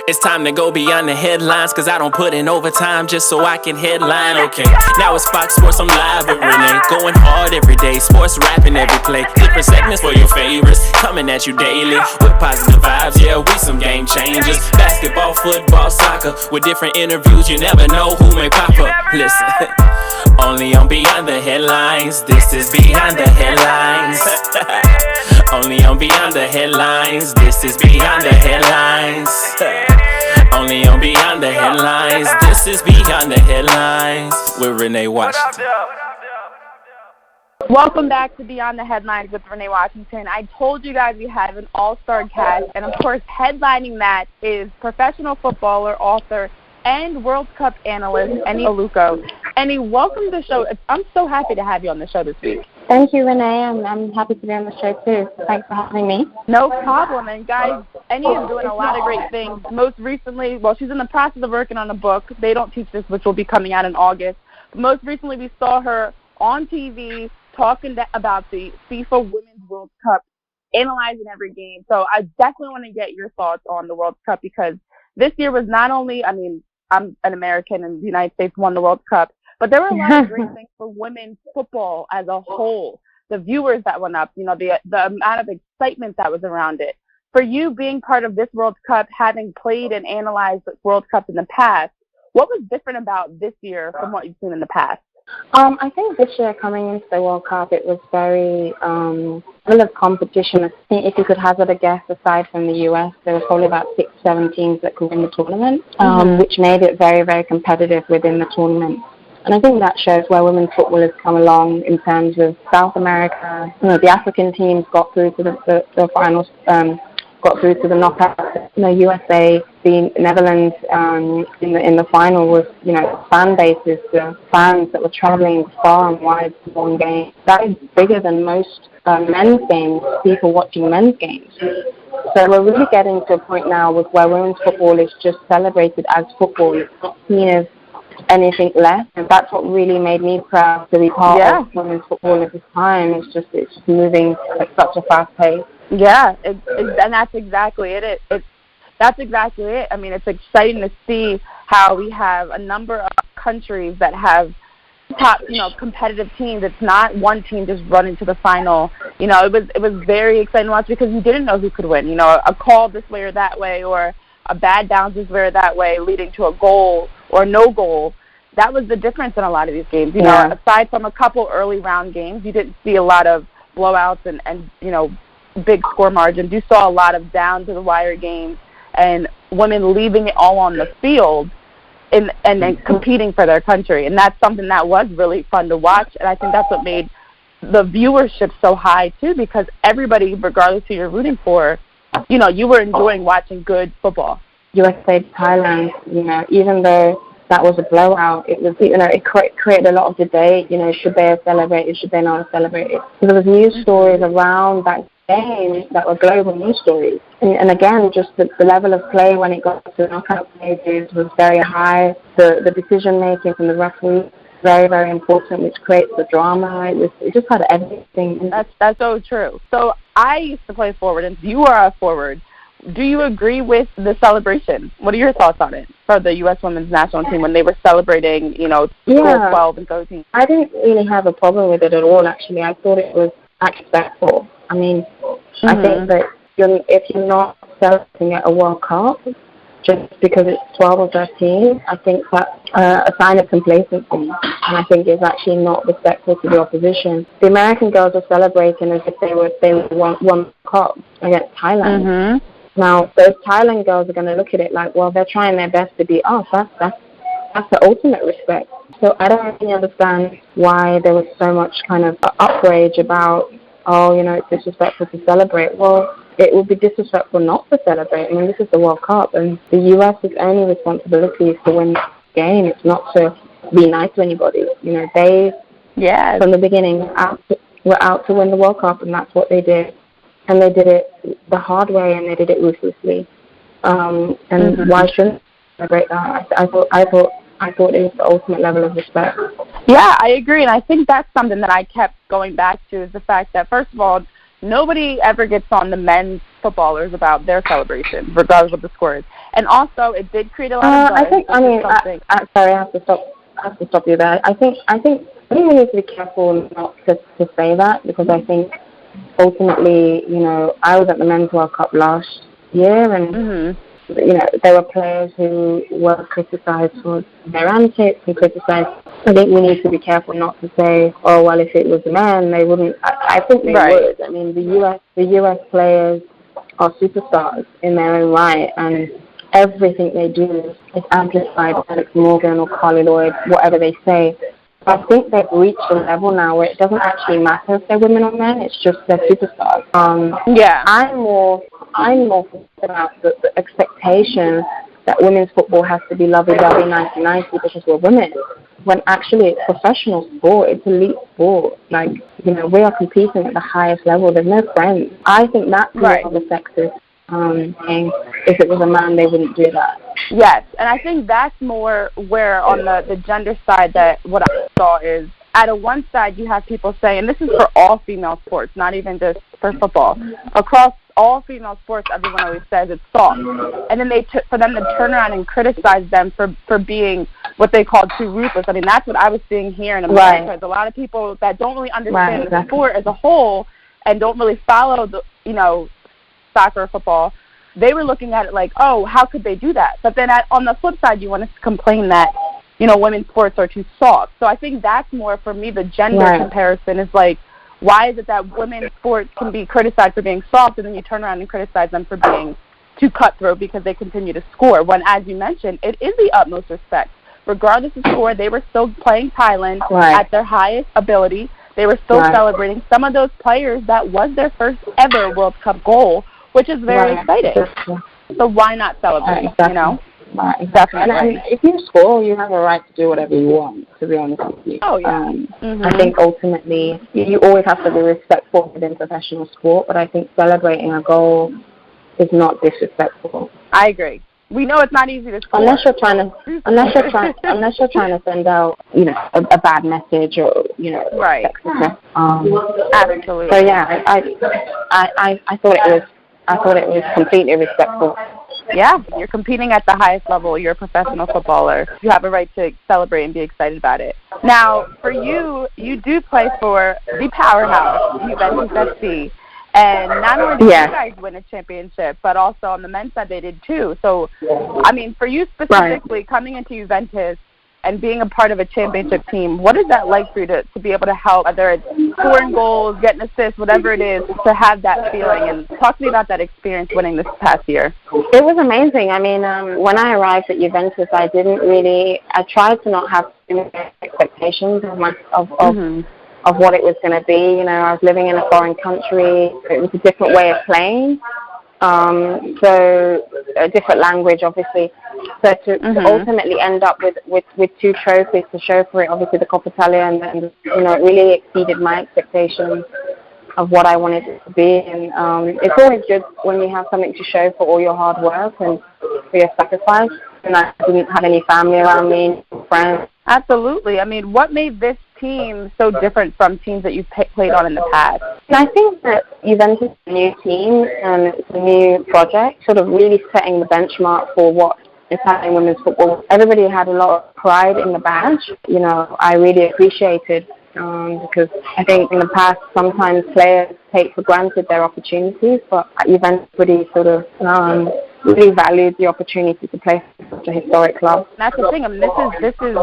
It's time to go beyond the headlines, cause I don't put in overtime just so I can headline. Okay, now it's Fox Sports, I'm live with Renee. Going hard every day, sports rapping every play. Different segments for your favorites, coming at you daily with positive vibes, yeah, we some game changers. Basketball, football, soccer, with different interviews, you never know who may pop up. Listen, only on Beyond the Headlines, this is Beyond the Headlines. Only on Beyond the Headlines, this is Beyond the Headlines. Only on Beyond the Headlines, this is Beyond the Headlines with Renee Washington. Welcome back to Beyond the Headlines with Renee Washington. I told you guys we have an all-star cast, and of course headlining that is professional footballer, author, and World Cup analyst, Eni Aluko. Eni, welcome to the show. I'm so happy to have you on the show this week. Thank you, Renee. I'm happy to be on the show, too. Thanks for having me. No problem. And, guys, Eni is doing a lot of great things. Most recently, well, she's in the process of working on a book. They Don't Teach This, which will be coming out in August. But most recently, we saw her on TV talking about the FIFA Women's World Cup, analyzing every game. So I definitely want to get your thoughts on the World Cup, because this year was not only, I mean, I'm an American and the United States won the World Cup, but there were a lot of great things for women's football as a whole. The viewers that went up, you know, the amount of excitement that was around it. For you being part of this World Cup, having played and analyzed World Cups in the past, what was different about this year from what you've seen in the past? I think this year coming into the World Cup, it was very full of competition. I think if you could hazard a guess, aside from the US, there was probably about 6-7 teams that could win the tournament, which made it very, very competitive within the tournament. And I think that shows where women's football has come along in terms of South America. You know, the African teams got through to the finals, got through to the knockout. You know, USA, the Netherlands in the final was, you know, fan bases, the fans that were traveling far and wide for one game. That is bigger than most men's games, people watching men's games. So we're really getting to a point now with where women's football is just celebrated as football. It's not seen as anything less, and that's what really made me proud to be part of women's football at this time. It's just moving at such a fast pace. Yeah, and that's exactly it. That's exactly it. I mean, it's exciting to see how we have a number of countries that have top, you know, competitive teams. It's not one team just running to the final. You know, it was very exciting to watch, because you didn't know who could win. You know, a call this way or that way, or a bad bounce this way or that way, leading to a goal or no goal. That was the difference in a lot of these games. You know, aside from a couple early round games, you didn't see a lot of blowouts and you know, big score margins. You saw a lot of down to the wire games and women leaving it all on the field and then competing for their country. And that's something that was really fun to watch. And I think that's what made the viewership so high too, because everybody, regardless who you're rooting for, you know, you were enjoying watching good football. USA, Thailand, you know, even though that was a blowout, it was, you know, it created a lot of debate. You know, should they have celebrated? Should they not have celebrated? There was news stories around that game that were global news stories. And again, just the level of play when it got to the knockout stages was very high. The decision making from the referee, very, very important, which creates the drama. It just had everything. That's so true. So I used to play forward, and you are a forward. Do you agree with the celebration? What are your thoughts on it for the U.S. women's national team when they were celebrating, you know, 12 and 13? I didn't really have a problem with it at all, actually. I thought it was respectful. I mean, I think that if you're not celebrating at a World Cup, just because it's 12 or 13, I think that's a sign of complacency, and I think it's actually not respectful to the opposition. The American girls are celebrating as if they won the Cup against Thailand. Now, those Thailand girls are going to look at it like, well, they're trying their best to beat us. That's the ultimate respect. So I don't really understand why there was so much kind of outrage about, oh, you know, it's disrespectful to celebrate. Well, it would be disrespectful not to celebrate. I mean, this is the World Cup, and the U.S.'s only responsibility is to win the game. It's not to be nice to anybody. You know, they, from the beginning, were out to win the World Cup, and that's what they did. And they did it the hard way, and they did it ruthlessly. And why shouldn't they celebrate that? I thought it was the ultimate level of respect. Yeah, I agree, and I think that's something that I kept going back to, is the fact that, first of all, nobody ever gets on the men's footballers about their celebration, regardless of the scores. And also, it did create a lot of buzz. Sorry, I have to stop you there. I think we need to be careful not to say that, because I think ultimately, I was at the Men's World Cup last year, and there were players who were criticised for their antics and criticised. I think we need to be careful not to say, oh, well, if it was men, they wouldn't. I think they would. I mean, the US players are superstars in their own right, and everything they do is amplified by Alex Morgan or Carly Lloyd, whatever they say. I think they've reached a level now where it doesn't actually matter if they're women or men. It's just they're superstars. I'm more about the expectation that women's football has to be lovey-dovey, nicey-nicey because we're women. When actually it's professional sport, it's elite sport. Like, we are competing at the highest level. There's no friends. I think that's more of a sexist thing. If it was a man, they wouldn't do that. Yes, and I think that's more where on the gender side that what I saw is, at one side you have people saying, and this is for all female sports, not even just for football. Across all female sports, everyone always says it's soft. And then for them to turn around and criticize them for being what they call too ruthless. I mean, that's what I was seeing here in America. There's a lot of people that don't really understand the sport as a whole and don't really follow the, soccer or football. They were looking at it like, oh, how could they do that? But then on the flip side, you want to complain that, women's sports are too soft. So I think that's more, for me, the gender comparison is like, why is it that women's sports can be criticized for being soft, and then you turn around and criticize them for being too cutthroat because they continue to score? When, as you mentioned, it is the utmost respect. Regardless of score, they were still playing Thailand at their highest ability. They were still celebrating. Some of those players, that was their first ever World Cup goal, which is very exciting. So why not celebrate, Right, definitely. And if you score, you have a right to do whatever you want, to be honest with you. Oh, yeah. I think ultimately, you always have to be respectful within professional sport, but I think celebrating a goal is not disrespectful. I agree. We know it's not easy to score. Unless you're trying to send out, a bad message or, sexist. Absolutely. So yeah, I thought it was completely respectful. Yeah, you're competing at the highest level. You're a professional footballer. You have a right to celebrate and be excited about it. Now, for you, you do play for the powerhouse, Juventus FC. And not only did you guys win a championship, but also on the men's side they did too. So, I mean, for you specifically, coming into Juventus and being a part of a championship team, what is that like for you to be able to help, whether it's scoring goals, getting assists, whatever it is, to have that feeling? And talk to me about that experience winning this past year. It was amazing. I mean, when I arrived at Juventus, I tried to not have too many expectations of what it was going to be. I was living in a foreign country. It was a different way of playing. So a different language, obviously. So to ultimately end up with two trophies to show for it, obviously the Coppa Italia, and it really exceeded my expectations of what I wanted it to be. And it's always good when you have something to show for all your hard work and for your sacrifice. And I didn't have any family around me, friends. Absolutely. I mean, what made this team so different from teams that you've played on in the past? And I think that Juventus is a new team and it's a new project, sort of really setting the benchmark for what is happening in women's football. Everybody had a lot of pride in the badge. I really appreciated because I think in the past sometimes players take for granted their opportunities, but at Juventus really sort of really valued the opportunity to play for such a historic club. That's the thing. I mean, this is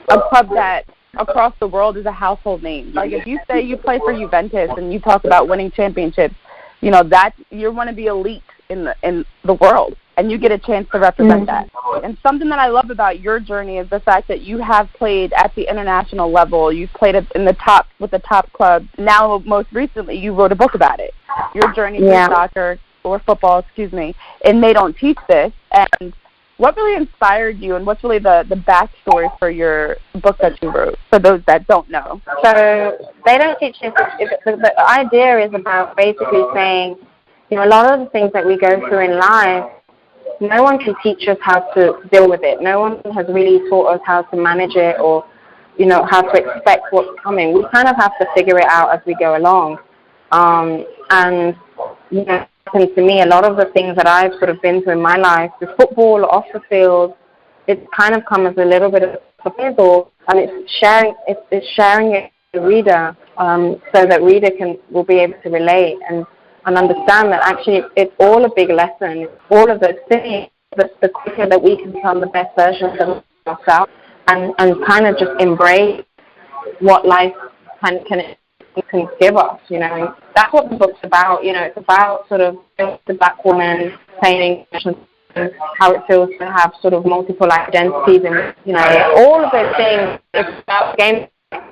a club that across the world is a household name. Like, if you say you play for Juventus and you talk about winning championships, that you want to be elite in the world, and you get a chance to represent that. And something that I love about your journey is the fact that you have played at the international level. You've played with the top clubs. Now, most recently, you wrote a book about it. Your journey through soccer or football, and they don't teach this. And what really inspired you, and what's really the backstory for your book that you wrote, for those that don't know? So they don't teach this. The idea is about basically saying, a lot of the things that we go through in life, no one can teach us how to deal with it. No one has really taught us how to manage it or, how to expect what's coming. We kind of have to figure it out as we go along. And, And to me, a lot of the things that I've sort of been through in my life, the football, off the field, it's kind of come as a little bit of a puzzle, and it's sharing it with the reader, so that reader will be able to relate and understand that actually it's all a big lesson. All of those things, the quicker that we can become the best versions of ourselves, and kind of just embrace what life can give us, you know. And that's what the book's about, you know. It's about sort of the black woman playing, how it feels to have sort of multiple identities, and, you know, all of those things. It's about games,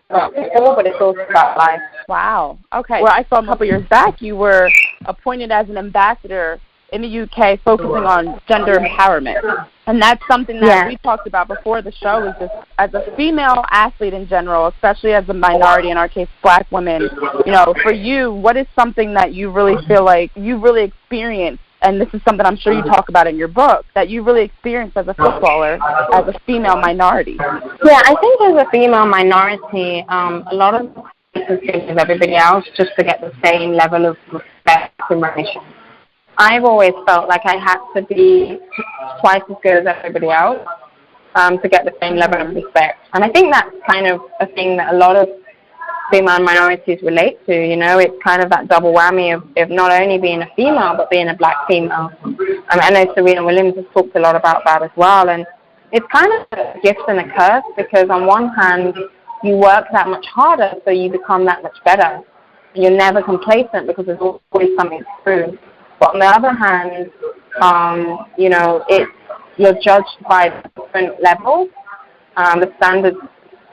about football, but it's also about life. Wow. Okay. Well, I saw a couple years back you were appointed as an ambassador in the UK focusing on gender empowerment. And that's something that we talked about before the show, is just as a female athlete in general, especially as a minority, in our case, black women, you know, for you, what is something that you really feel like you really experienced, and this is something I'm sure you talk about in your book, that you really experienced as a footballer, as a female minority? Yeah, I think as a female minority, a lot of with everybody else just to get the same level of respect and recognition. I've always felt like I had to be twice as good as everybody else to get the same level of respect. And I think that's kind of a thing that a lot of female minorities relate to, you know. It's kind of that double whammy of not only being a female, but being a black female. I know Serena Williams has talked a lot about that as well. And it's kind of a gift and a curse, because on one hand, you work that much harder, so you become that much better. You're never complacent because there's always something to prove. But on the other hand, you know, you're judged by different levels. The standards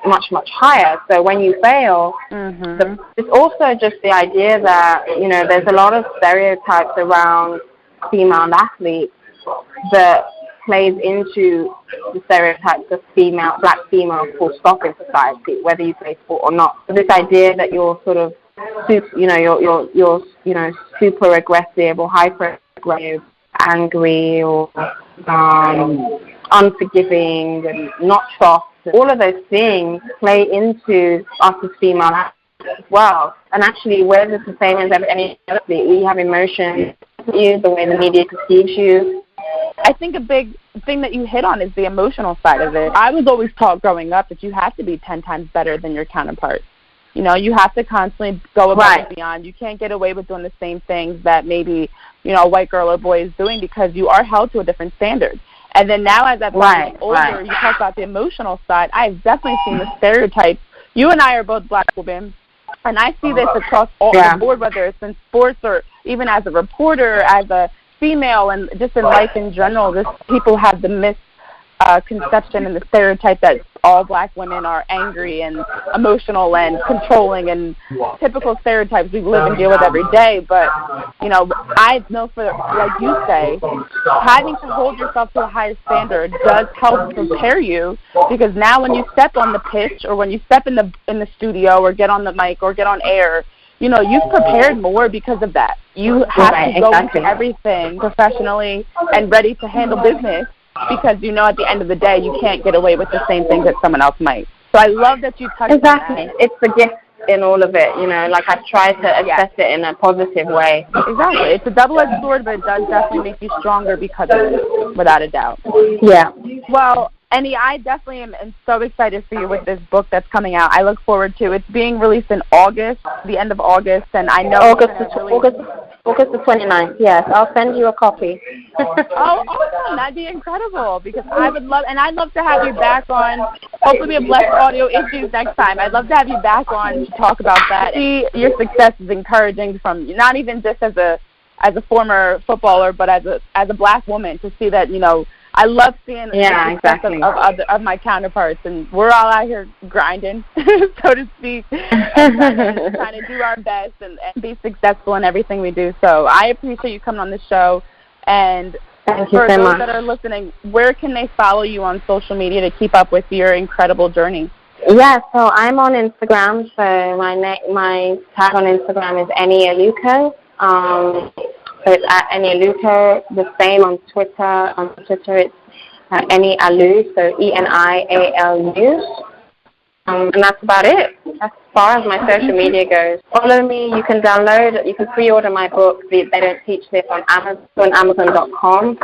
much, much higher. So when you fail, it's also just the idea that, you know, there's a lot of stereotypes around female athletes that plays into the stereotypes of black female full stop in society, whether you play sport or not. So this idea that you're sort of, you know, you're super aggressive or hyper aggressive, angry, or unforgiving and not soft, all of those things play into us as female athletes as well. And actually, we're just the same as any other athlete. We have emotions, the way the media perceives you. I think a big thing that you hit on is the emotional side of it. I was always taught growing up that you have to be 10 times better than your counterparts. You know, you have to constantly go above and beyond. You can't get away with doing the same things that maybe, you know, a white girl or boy is doing, because you are held to a different standard. And then now as I've gotten older, you talk about the emotional side. I've definitely seen the stereotypes. You and I are both black women, and I see this across all the board, whether it's in sports or even as a reporter, as a female, and just in life in general. People have the misconception and the stereotype that all black women are angry and emotional and controlling, and typical stereotypes we live and deal with every day. But, you know, I know, for like you say, having to hold yourself to a higher standard does help prepare you, because now when you step on the pitch, or when you step in the studio, or get on the mic, or get on air, you know, you've prepared more because of that. You have to go into everything professionally and ready to handle business, because you know at the end of the day you can't get away with the same things that someone else might. So I love that you touched on that. It's the gift in all of it, you know, like I've tried to assess it in a positive way. Exactly. It's a double-edged sword, but it does definitely make you stronger because of it, without a doubt. Yeah. Well, Eni, I definitely am so excited for you with this book that's coming out. I look forward to it. It's being released in August, the end of August, and I know August the 29th. Yes, I'll send you a copy. Oh, awesome! That'd be incredible, because I'd love to have you back on. Hopefully, we have less audio issues next time. I'd love to have you back on to talk about that. See, your success is encouraging, from not even just as a former footballer, but as a black woman, to see that, you know, I love seeing the success of my counterparts, and we're all out here grinding, so to speak, and trying to do our best and be successful in everything we do. So I appreciate you coming on the show. And for those that are listening, where can they follow you on social media to keep up with your incredible journey? Yeah, so I'm on Instagram. So my tag on Instagram is Eni Aluko. So it's at Eni Aluko. The same on Twitter. On Twitter, it's Eni Alu, so ENIALU. And that's about it. far as my social media goes, follow me. You can download, you can pre-order my book, They Don't Teach This, on Amazon.com.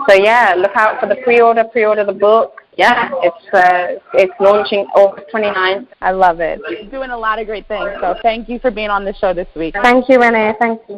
So yeah, look out for the pre-order the book. Yeah, it's launching August 29th. I love it. You're doing a lot of great things. So thank you for being on the show this week. Thank you, Renee. Thank you.